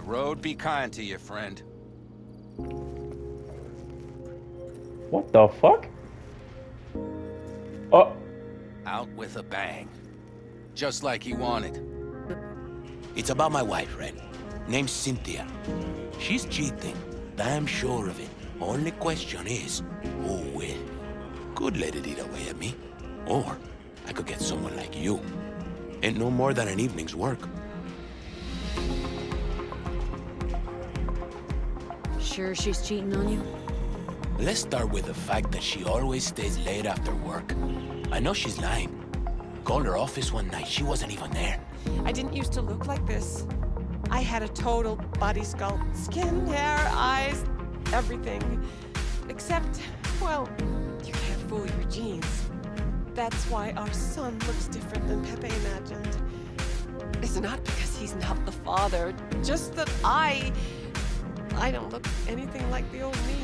road be kind to you, friend. What the fuck? Oh. Out with a bang. Just like he wanted. It's about my wife, Red. Name's Cynthia. She's cheating. Damn sure of it. Only question is, who will? Could let it eat away at me. Or I could get someone like you. Ain't no more than an evening's work. Sure she's cheating on you? Let's start with the fact that she always stays late after work. I know she's lying. Called her office one night, she wasn't even there. I didn't used to look like this. I had a total body sculpt. Skin, hair, eyes, everything. Except, well, you can't fool your genes. That's why our son looks different than Pepe imagined. It's not because he's not the father, just that I don't look anything like the old me.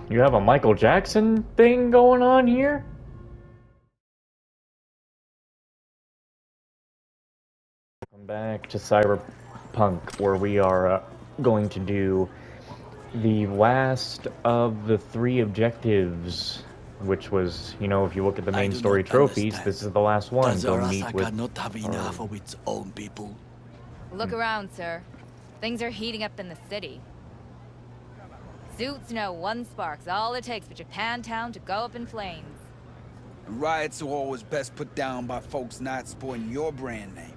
You have a Michael Jackson thing going on here? Welcome back to Cyberpunk, where we are going to do the last of the 3 objectives, which was, you know, if you look at the main story trophies, this is the last one. Does Go meet Arasaka with not have enough of its own people? Look around, sir. Things are heating up in the city. Suits know one spark's all it takes for Japantown to go up in flames. Riots are always best put down by folks not supporting your brand name.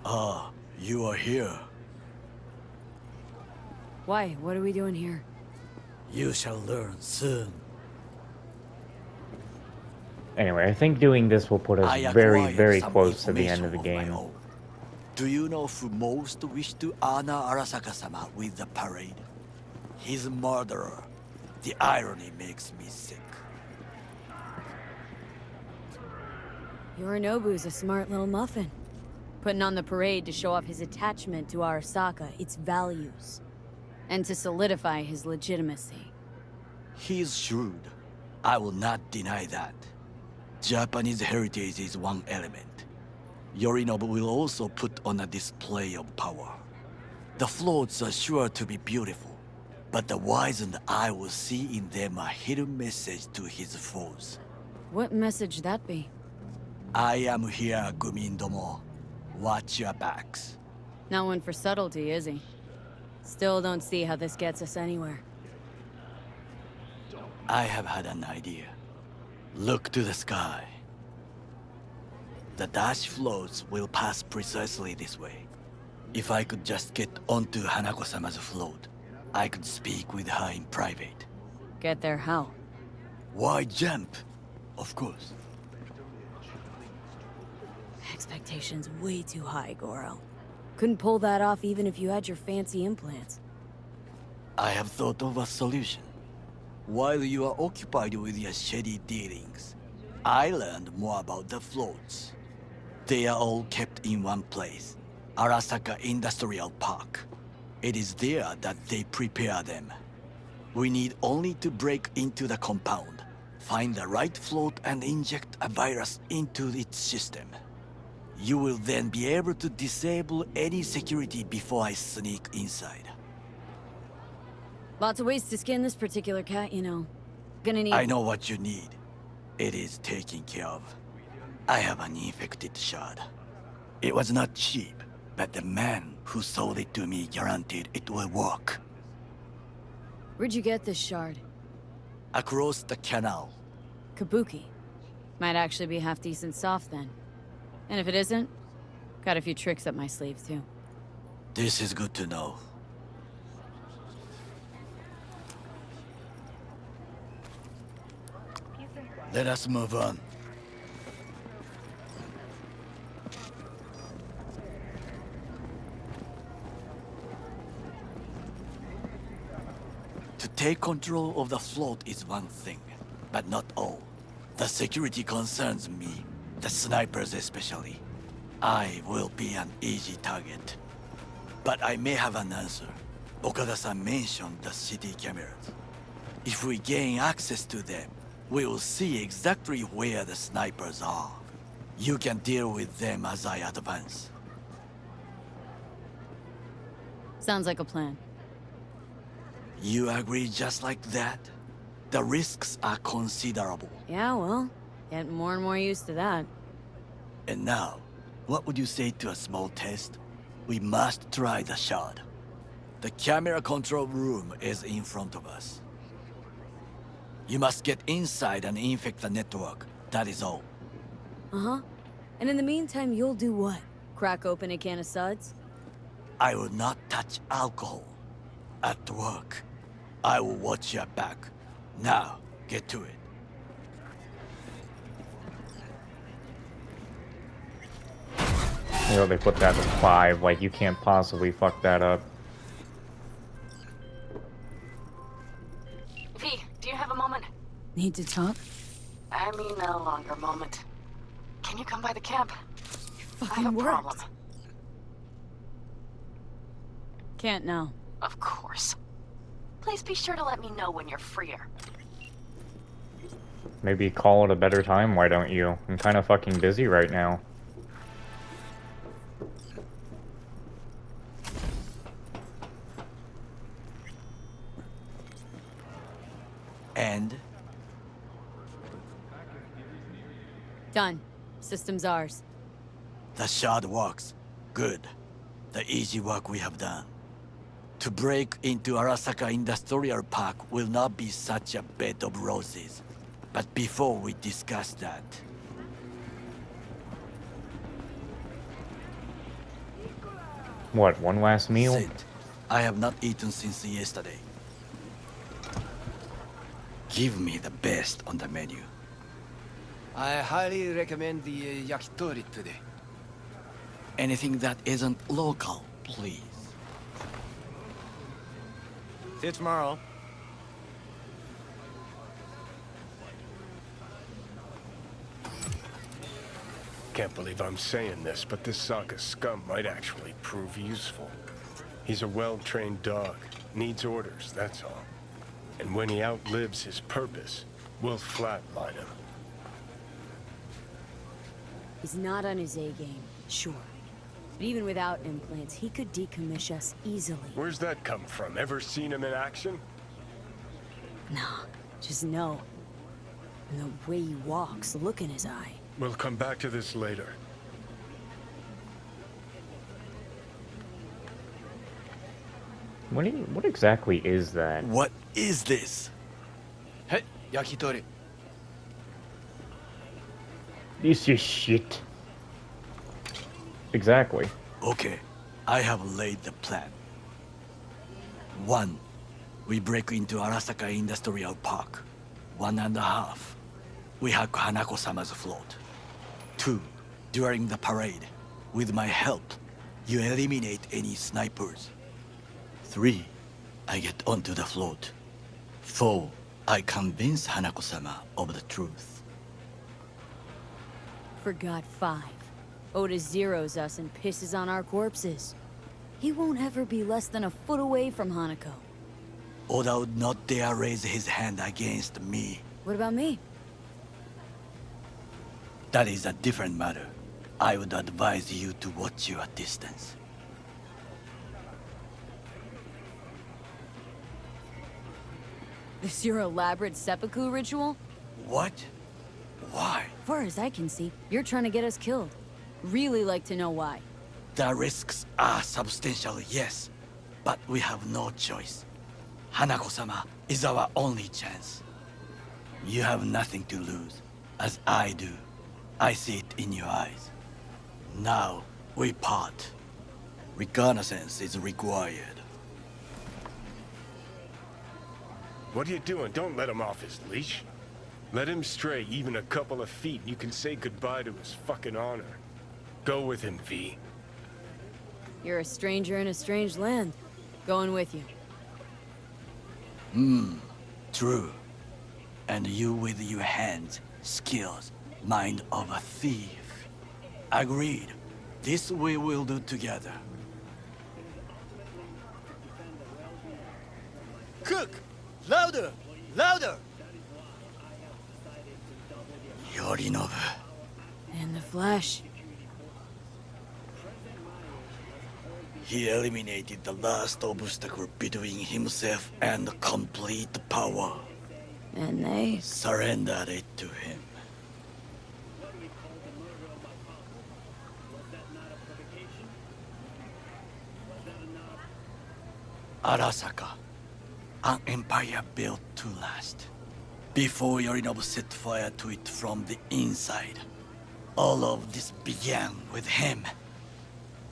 Ah, you are here. Why? What are we doing here? You shall learn soon. Anyway, I think doing this will put us very, very close to the end of the game. Do you know who most wished to honor Arasaka-sama with the parade? He's a murderer. The irony makes me sick. Yorinobu's a smart little muffin. Putting on the parade to show off his attachment to Arasaka, its values. And to solidify his legitimacy. He's shrewd. I will not deny that. Japanese heritage is one element. Yorinobu will also put on a display of power. The floats are sure to be beautiful, but the wizened eye will see in them a hidden message to his foes. What message that be? I am here, Gumindomo. Watch your backs. Not one for subtlety, is he? Still don't see how this gets us anywhere. I have had an idea. Look to the sky. The dash floats will pass precisely this way. If I could just get onto Hanako-sama's float, I could speak with her in private. Get there how? Why jump? Of course. Expectations way too high, Goro. Couldn't pull that off even if you had your fancy implants. I have thought of a solution. While you are occupied with your shady dealings, I learned more about the floats. They are all kept in one place, Arasaka Industrial Park. It is there that they prepare them. We need only to break into the compound, find the right float and inject a virus into its system. You will then be able to disable any security before I sneak inside. Lots of ways to skin this particular cat, you know. Gonna need... I know what you need. It is taken care of. I have an infected shard. It was not cheap, but the man who sold it to me guaranteed it will work. Where'd you get this shard? Across the canal. Kabuki. Might actually be half-decent soft then. And if it isn't, got a few tricks up my sleeve too. This is good to know. Let us move on. To take control of the float is one thing, but not all. The security concerns me, the snipers especially. I will be an easy target. But I may have an answer. Okada-san mentioned the city cameras. If we gain access to them, we will see exactly where the snipers are. You can deal with them as I advance. Sounds like a plan. You agree just like that? The risks are considerable. Yeah, well, getting more and more used to that. And now, what would you say to a small test? We must try the shard. The camera control room is in front of us. You must get inside and infect the network. That is all. Uh-huh. And in the meantime, you'll do what? Crack open a can of suds? I will not touch alcohol. At work. I will watch your back. Now, get to it. You know, they put that at 5, like, you can't possibly fuck that up. V, do you have a moment? Need to talk? I mean no longer moment. Can you come by the camp? I Fucking have a worked. problem. Can't now. Of course. Please be sure to let me know when you're freer. Maybe call it a better time, why don't you? I'm kind of fucking busy right now. And? Done. System's ours. The shard works. Good. The easy work we have done. To break into Arasaka Industrial Park will not be such a bed of roses. But before we discuss that... What, one last meal? Sit. I have not eaten since yesterday. Give me the best on the menu. I highly recommend the yakitori today. Anything that isn't local, please. See you tomorrow. Can't believe I'm saying this, but this Sokka scum might actually prove useful. He's a well-trained dog. Needs orders, that's all. And when he outlives his purpose, we'll flatline him. He's not on his A-game, sure. But even without implants, he could decommission us easily. Where's that come from? Ever seen him in action? Nah, just know. And the way he walks, look in his eye. We'll come back to this later. What exactly is that? What is this? Hey, yakitori. This is shit. Exactly. Okay, I have laid the plan. 1. We break into Arasaka Industrial Park. 1.5. We hack Hanako-sama's float. 2. During the parade, with my help, you eliminate any snipers. 3. I get onto the float. 4. I convince Hanako-sama of the truth. Forgot 5. Oda zeroes us and pisses on our corpses. He won't ever be less than a foot away from Hanako. Oda would not dare raise his hand against me. What about me? That is a different matter. I would advise you to watch your distance. This your elaborate seppuku ritual? What? Why? Far as I can see, you're trying to get us killed. Really like to know why. The risks are substantial, yes. But we have no choice. Hanako-sama is our only chance. You have nothing to lose, as I do. I see it in your eyes. Now, we part. Reconnaissance is required. What are you doing? Don't let him off his leash. Let him stray even a couple of feet and you can say goodbye to his fucking honor. Go with him, V. You're a stranger in a strange land. Going with you. True. And you with your hands, skills, mind of a thief. Agreed. This we will do together. Cook! Louder! Louder! Yorinobu. In the flesh. He eliminated the last obstacle between himself and complete power. And they... Surrendered it to him. Arasaka, an empire built to last. Before Yorinobu set fire to it from the inside, all of this began with him.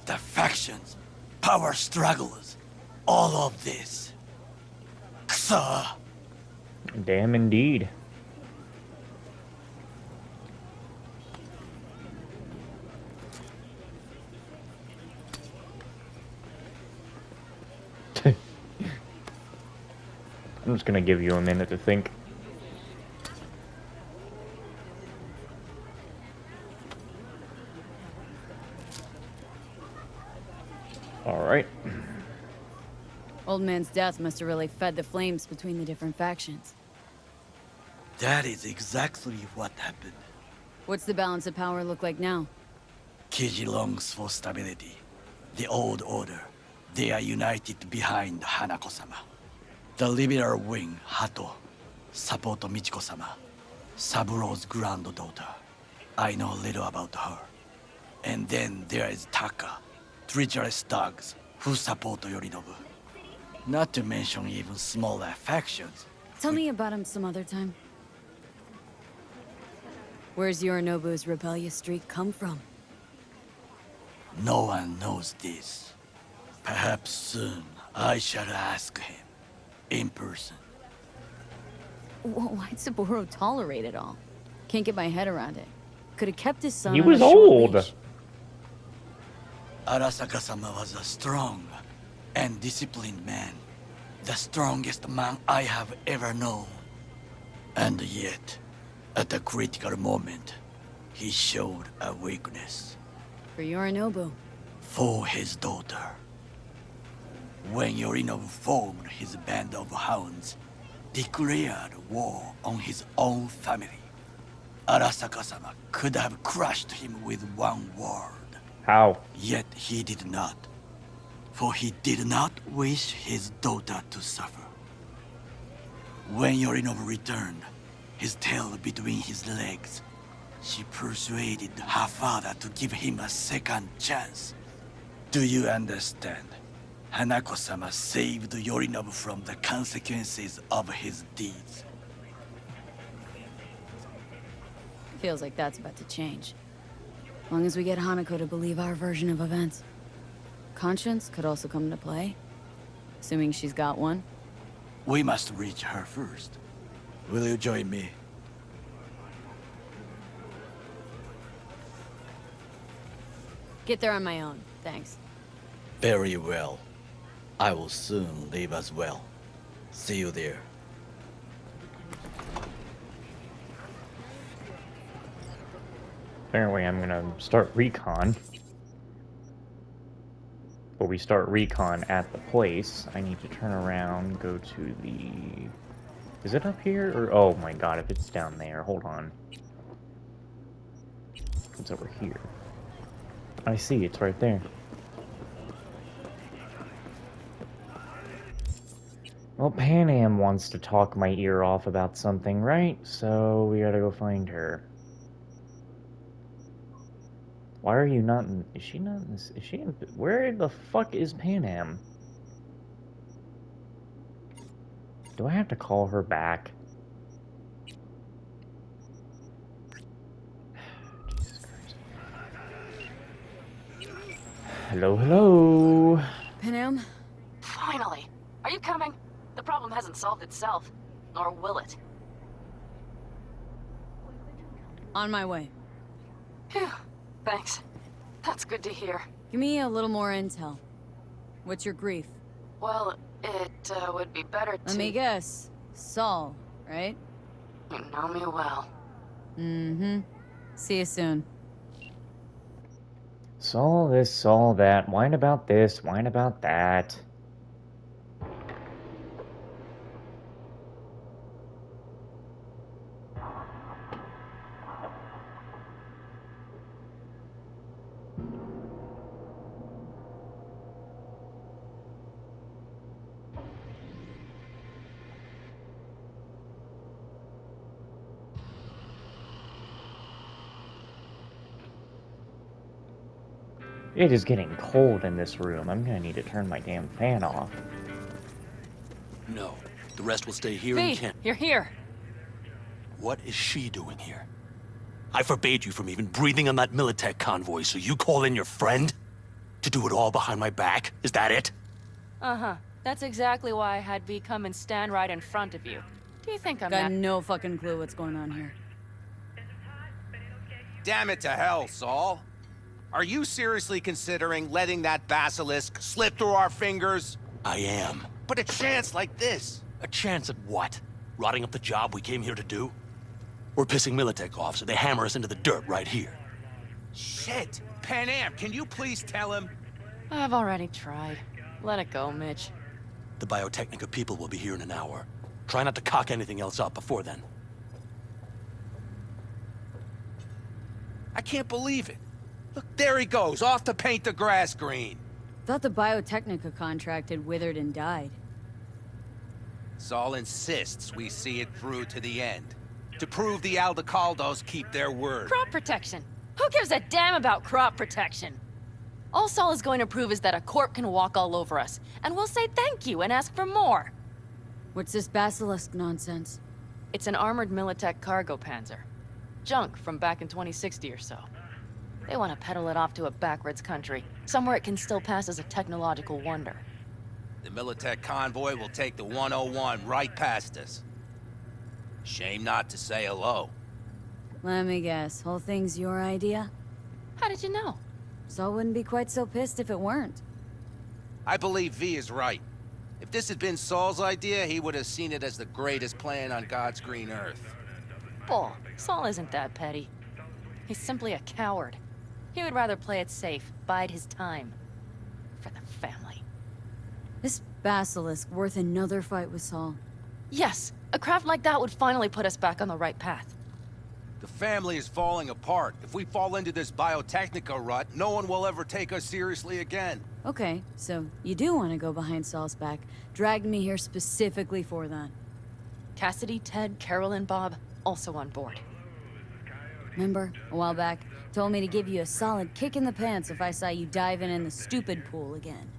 The factions, power struggles, all of this. Kusa! Damn indeed. I'm just gonna give you a minute to think. Alright. Old man's death must have really fed the flames between the different factions. That is exactly what happened. What's the balance of power look like now? Kiji longs for stability. The old order. They are united behind Hanako-sama. The liberal wing, Hato, support Michiko-sama, Saburo's granddaughter. I know little about her. And then there is Taka, treacherous dogs, who support Yorinobu. Not to mention even smaller factions. Tell me about him some other time. Where's Yorinobu's rebellious streak come from? No one knows this. Perhaps soon I shall ask him. In person. Why'd Saburo tolerate it all? Can't get my head around it. Could have kept his son He on was a short old. leash. Arasaka-sama was a strong and disciplined man. The strongest man I have ever known. And yet, at a critical moment, he showed a weakness. For Yorinobu. For his daughter. When Yorinobu formed his band of hounds, declared war on his own family, Arasaka-sama could have crushed him with one word. How? Yet he did not. For he did not wish his daughter to suffer. When Yorinobu returned, his tail between his legs, she persuaded her father to give him a second chance. Do you understand? Hanako-sama saved Yorinobu from the consequences of his deeds. Feels like that's about to change. As long as we get Hanako to believe our version of events. Conscience could also come into play. Assuming she's got one. We must reach her first. Will you join me? Get there on my own, thanks. Very well. I will soon leave as well. See you there. Apparently I'm gonna start recon. But we start recon at the place. I need to turn around, go to the... Is it up here? Or oh my god, if it's down there, hold on. It's over here. I see, it's right there. Well, Panam wants to talk my ear off about something, right? So we gotta go find her. Why are you not in... Is she not in this... Is she in... Where the fuck is Panam? Do I have to call her back? Jesus Christ. Hello, hello. Panam? Finally. Are you coming? The problem hasn't solved itself. Nor will it. On my way. Phew. Thanks. That's good to hear. Give me a little more intel. What's your grief? Well, it would be better to... Let me guess. Saul, right? You know me well. Mm-hmm. See you soon. Saw this, saw that. Whine about this, whine about that. It is getting cold in this room. I'm gonna need to turn my damn fan off. No. The rest will stay here V, and can't. you're here. What is she doing here? I forbade you from even breathing on that Militech convoy, so you call in your friend? To do it all behind my back? Is that it? Uh-huh. That's exactly why I had V come and stand right in front of you. Do you think I'm Got that- no fucking clue what's going on here. Damn it to hell, Saul. Are you seriously considering letting that basilisk slip through our fingers? I am. But a chance like this. A chance at what? Rotting up the job we came here to do? We're pissing Militech off, so they hammer us into the dirt right here. Shit. Panam, can you please tell him? I've already tried. Let it go, Mitch. The Biotechnica people will be here in an hour. Try not to cock anything else up before then. I can't believe it. Look, there he goes, off to paint the grass green. Thought the Biotechnica contract had withered and died. Saul insists we see it through to the end. To prove the Aldecaldos keep their word. Crop protection. Who gives a damn about crop protection? All Saul is going to prove is that a corp can walk all over us, and we'll say thank you and ask for more. What's this basilisk nonsense? It's an armored Militech cargo panzer. Junk from back in 2060 or so. They want to peddle it off to a backwoods country, somewhere it can still pass as a technological wonder. The Militech convoy will take the 101 right past us. Shame not to say hello. Let me guess, whole thing's your idea? How did you know? Saul wouldn't be quite so pissed if it weren't. I believe V is right. If this had been Saul's idea, he would have seen it as the greatest plan on God's green earth. Bull, Saul isn't that petty. He's simply a coward. He would rather play it safe, bide his time. For the family. This basilisk worth another fight with Saul. Yes, a craft like that would finally put us back on the right path. The family is falling apart. If we fall into this Biotechnica rut, no one will ever take us seriously again. Okay, so you do want to go behind Saul's back. Dragged me here specifically for that. Cassidy, Ted, Carol, and Bob, also on board. Remember, a while back, told me to give you a solid kick in the pants if I saw you diving in the stupid pool again.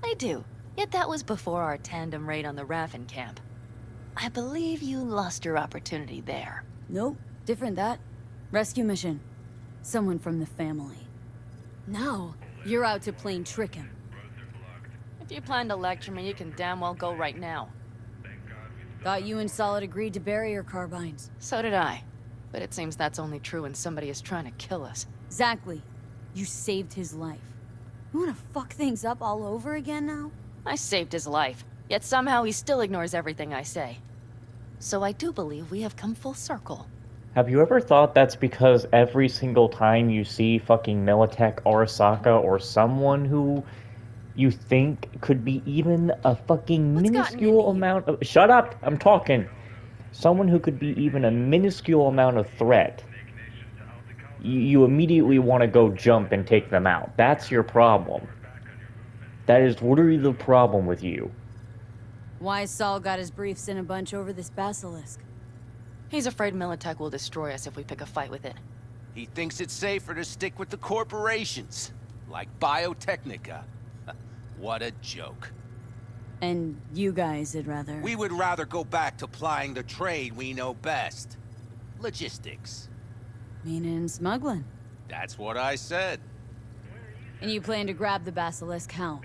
I do, yet that was before our tandem raid on the Raffin camp. I believe you lost your opportunity there. Nope, different that. Rescue mission. Someone from the family. Now, you're out to plain trick him. If you plan to lecture me, you can damn well go right now. Thought you and Solid agreed to bury your carbines. So did I. But it seems that's only true when somebody is trying to kill us. Exactly. You saved his life. You wanna fuck things up all over again now? I saved his life, yet somehow he still ignores everything I say. So I do believe we have come full circle. Have you ever thought that's because every single time you see fucking Militech Arasaka or someone who you think could be even a fucking What's gotten minuscule into you? amount of... Shut up! I'm talking! Someone who could be even a minuscule amount of threat, you immediately want to go jump and take them out. That's your problem. That is literally the problem with you. Why Saul got his briefs in a bunch over this basilisk? He's afraid Militech will destroy us if we pick a fight with it. He thinks it's safer to stick with the corporations, like Biotechnica. What a joke. And you guys would rather... We would rather go back to plying the trade we know best. Logistics. Meaning smuggling. That's what I said. And you plan to grab the basilisk how?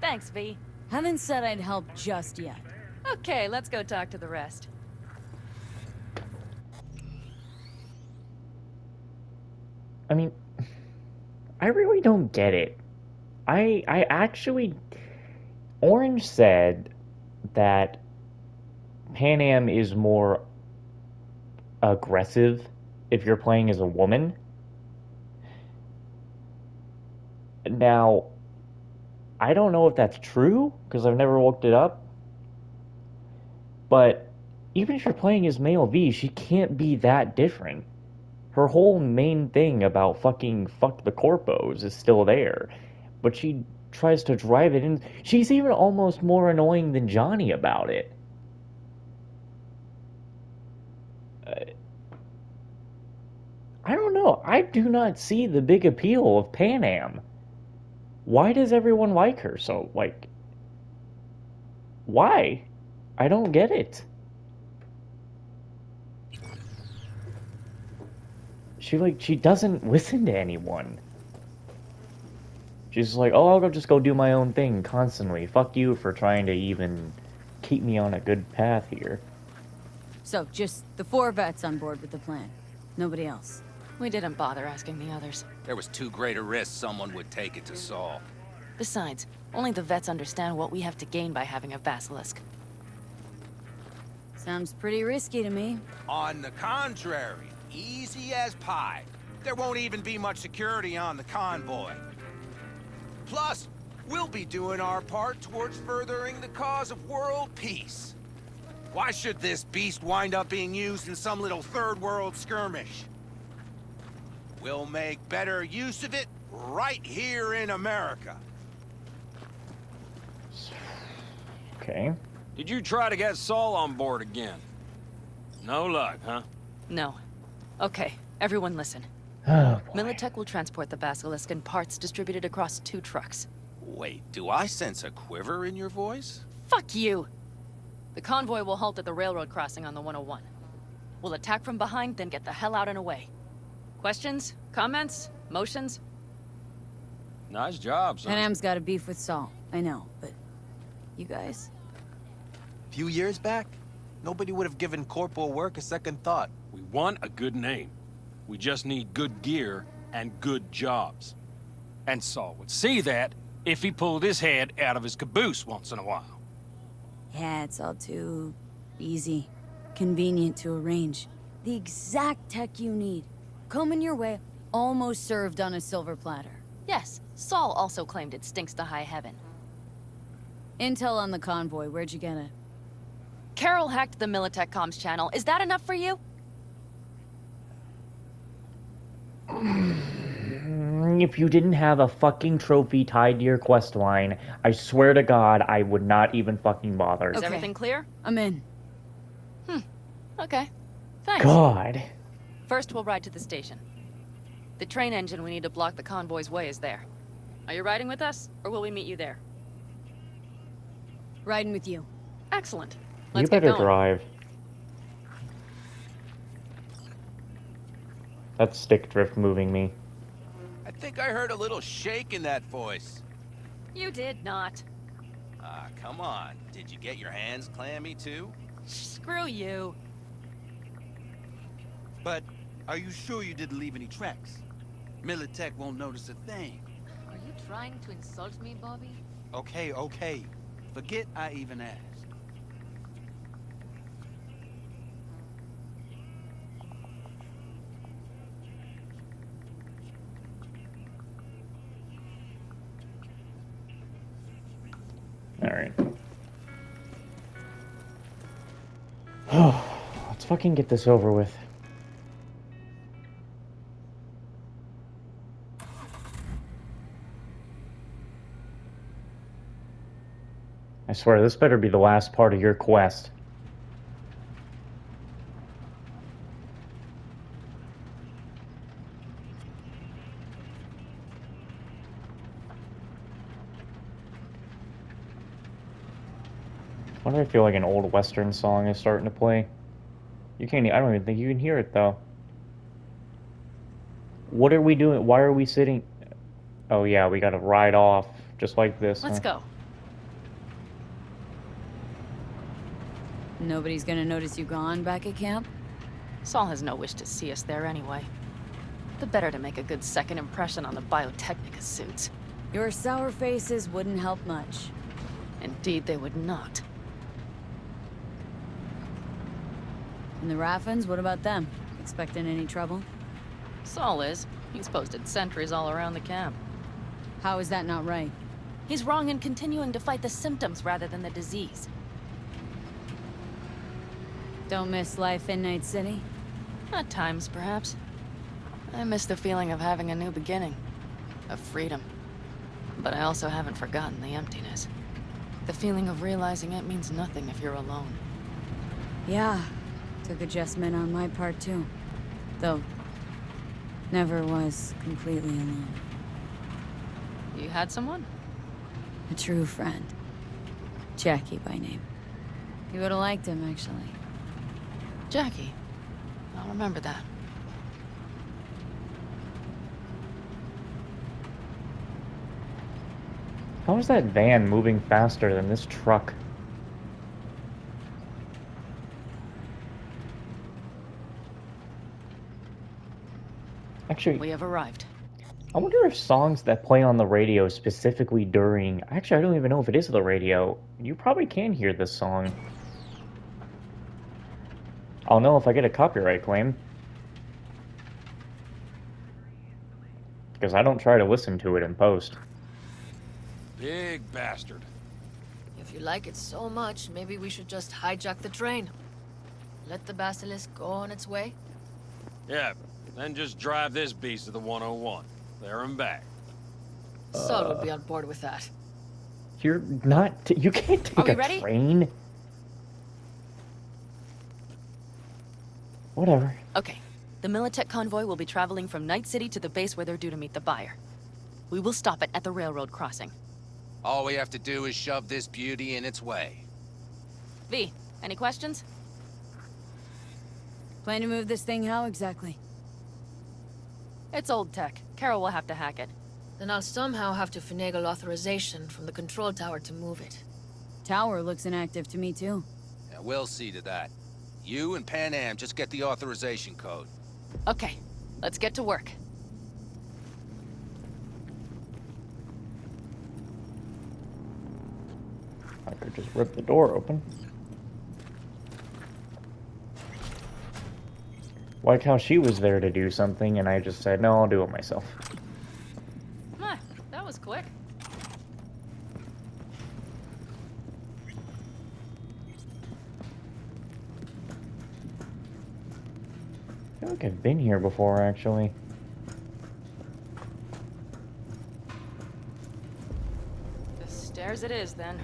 Thanks, V. Haven't said I'd help just yet. Okay, let's go talk to the rest. I mean, I really don't get it. I actually... Orange said that Panam is more aggressive if you're playing as a woman. Now, I don't know if that's true, because I've never looked it up. But even if you're playing as male V, she can't be that different. Her whole main thing about fucking fuck the corpos is still there. But she tries to drive it in. She's even almost more annoying than Johnny about it. I don't know. I do not see the big appeal of Panam. Why does everyone like her? So, like, why? I don't get it. She doesn't listen to anyone. She's like, oh, just go do my own thing constantly. Fuck you for trying to even keep me on a good path here. So, just the 4 vets on board with the plan. Nobody else. We didn't bother asking the others. There was too great a risk someone would take it to Saul. Besides, only the vets understand what we have to gain by having a basilisk. Sounds pretty risky to me. On the contrary, easy as pie. There won't even be much security on the convoy. Plus, we'll be doing our part towards furthering the cause of world peace. Why should this beast wind up being used in some little third world skirmish? We'll make better use of it right here in America. Okay. Did you try to get Saul on board again? No luck, huh? No. Okay, everyone listen. Oh, boy. Militech will transport the basilisk in parts distributed across 2 trucks. Wait, do I sense a quiver in your voice? Fuck you! The convoy will halt at the railroad crossing on the 101. We'll attack from behind, then get the hell out and away. Questions? Comments? Motions? Nice job, son. Panam's got a beef with Saul. I know, but... you guys? Few years back, nobody would have given corporal work a second thought. We want a good name. We just need good gear and good jobs. And Saul would see that if he pulled his head out of his caboose once in a while. Yeah, it's all too... easy. Convenient to arrange. The exact tech you need. Coming your way, almost served on a silver platter. Yes, Saul also claimed it stinks to high heaven. Intel on the convoy, where'd you get it? Carol hacked the Militech comms channel. Is that enough for you? If you didn't have a fucking trophy tied to your quest line, I swear to God, I would not even fucking bother. Is everything clear? I'm in. Okay. Thanks. God. First, we'll ride to the station. The train engine we need to block the convoy's way is there. Are you riding with us, or will we meet you there? Riding with you. Excellent. You Let's better get going. drive. That's stick drift moving me. I think I heard a little shake in that voice. You did not. Ah, come on. Did you get your hands clammy too? Screw you. But are you sure you didn't leave any tracks? Militech won't notice a thing. Are you trying to insult me, Bobby? Okay, okay. Forget I even asked. Alright. Oh, let's fucking get this over with. I swear, this better be the last part of your quest. Why do I feel like an old Western song is starting to play? You can't. I don't even think you can hear it though. What are we doing? Why are we sitting? Oh yeah, we gotta ride off just like this. Let's huh? go. Nobody's gonna notice you gone back at camp? Saul has no wish to see us there anyway. The better to make a good second impression on the Biotechnica suits. Your sour faces wouldn't help much. Indeed, they would not. And the Raffens, what about them? Expecting any trouble? Saul is. He's posted sentries all around the camp. How is that not right? He's wrong in continuing to fight the symptoms rather than the disease. Don't miss life in Night City? At times, perhaps. I miss the feeling of having a new beginning. Of freedom. But I also haven't forgotten the emptiness. The feeling of realizing it means nothing if you're alone. Yeah. Took adjustment on my part, too. Though, never was completely alone. You had someone? A true friend. Jackie by name. You would have liked him, actually. Jackie. I'll remember that. How is that van moving faster than this truck? Actually, We have arrived. I wonder if songs that play on the radio specifically during... Actually, I don't even know if it is the radio. You probably can hear this song. I'll know if I get a copyright claim. Because I don't try to listen to it in post. Big bastard. If you like it so much, maybe we should just hijack the train. Let the basilisk go on its way. Yeah, then just drive this beast to the 101. There and back. Saul would be on board with that. You're not... you can't take Are we a ready? train. Whatever. Okay. The Militech convoy will be traveling from Night City to the base where they're due to meet the buyer. We will stop it at the railroad crossing. All we have to do is shove this beauty in its way. V, any questions? Plan to move this thing how exactly? It's old tech. Carol will have to hack it. Then I'll somehow have to finagle authorization from the control tower to move it. Tower looks inactive to me, too. Yeah, we'll see to that. You and Panam just get the authorization code. Okay, let's get to work. I could just rip the door open. Like how she was there to do something and I just said, no, I'll do it myself. That was quick. I feel like I've been here before, actually. The stairs it is, then.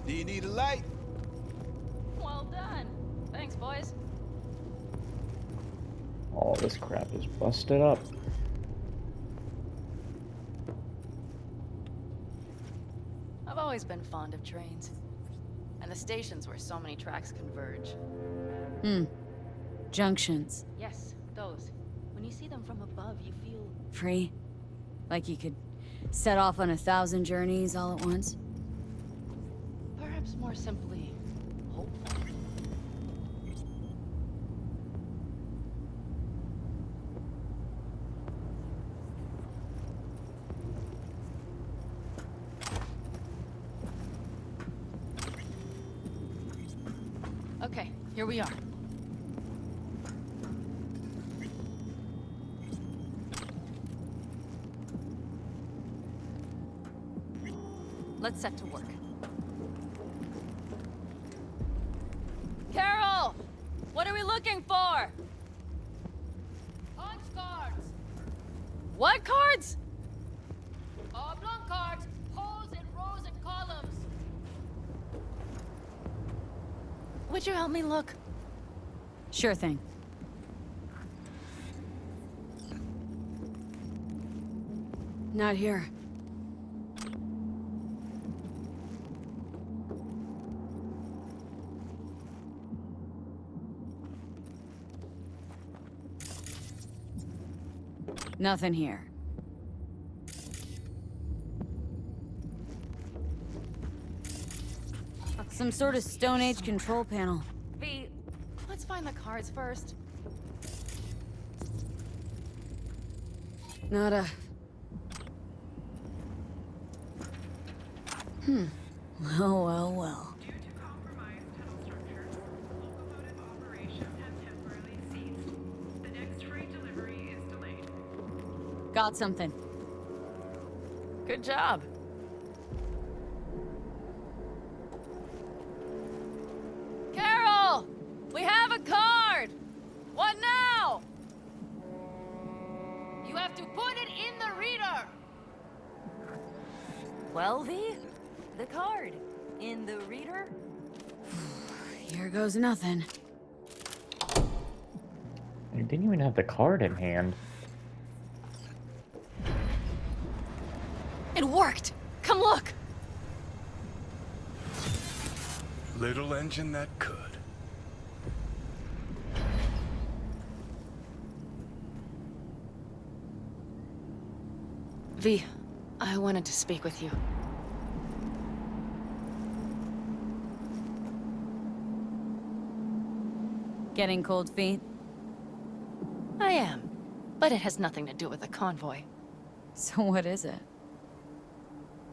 Do you need a light? Well done. Thanks, boys. All this crap is busted up. I've always been fond of trains. And the stations where so many tracks converge. Junctions. Yes, those. When you see them from above, you feel... Free. Like you could set off on 1,000 journeys all at once. perhaps more simply, hopeful. Okay, here we are. Let's set to work. Carol! What are we looking for? Punch cards! What cards? Oblong cards, holes in rows and columns. Would you help me look? Sure thing. Not here. Nothing here. Some sort of Stone Age control panel. V, let's find the cards first. Nada. Well, well, well. Due to compromised tunnel structures, locomotive operation has temporarily ceased. The next freight delivery is delayed. Got something. Good job. Carol! We have a card! What now? You have to put it in the reader. Well, V, the card. In the reader? Here goes nothing. I didn't even have the card in hand. It worked! Come look! Little engine that could. V, I wanted to speak with you. Getting cold feet? I am, but it has nothing to do with the convoy. So what is it?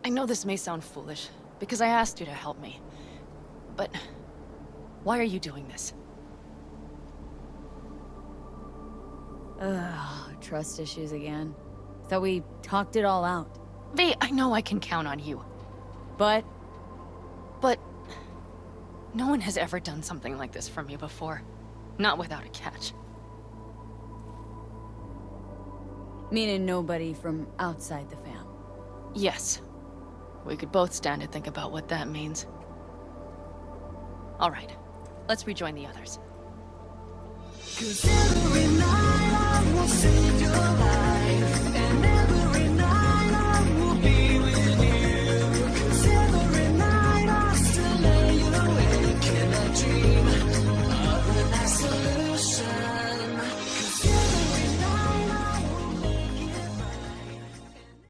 I know this may sound foolish, because I asked you to help me. But why are you doing this? Ugh, trust issues again. Thought we talked it all out. V, I know I can count on you. But no one has ever done something like this for me before. Not without a catch. meaning nobody from outside the fam. Yes. We could both stand to think about what that means. All right. Let's rejoin the others. 'Cause every night I will save your life.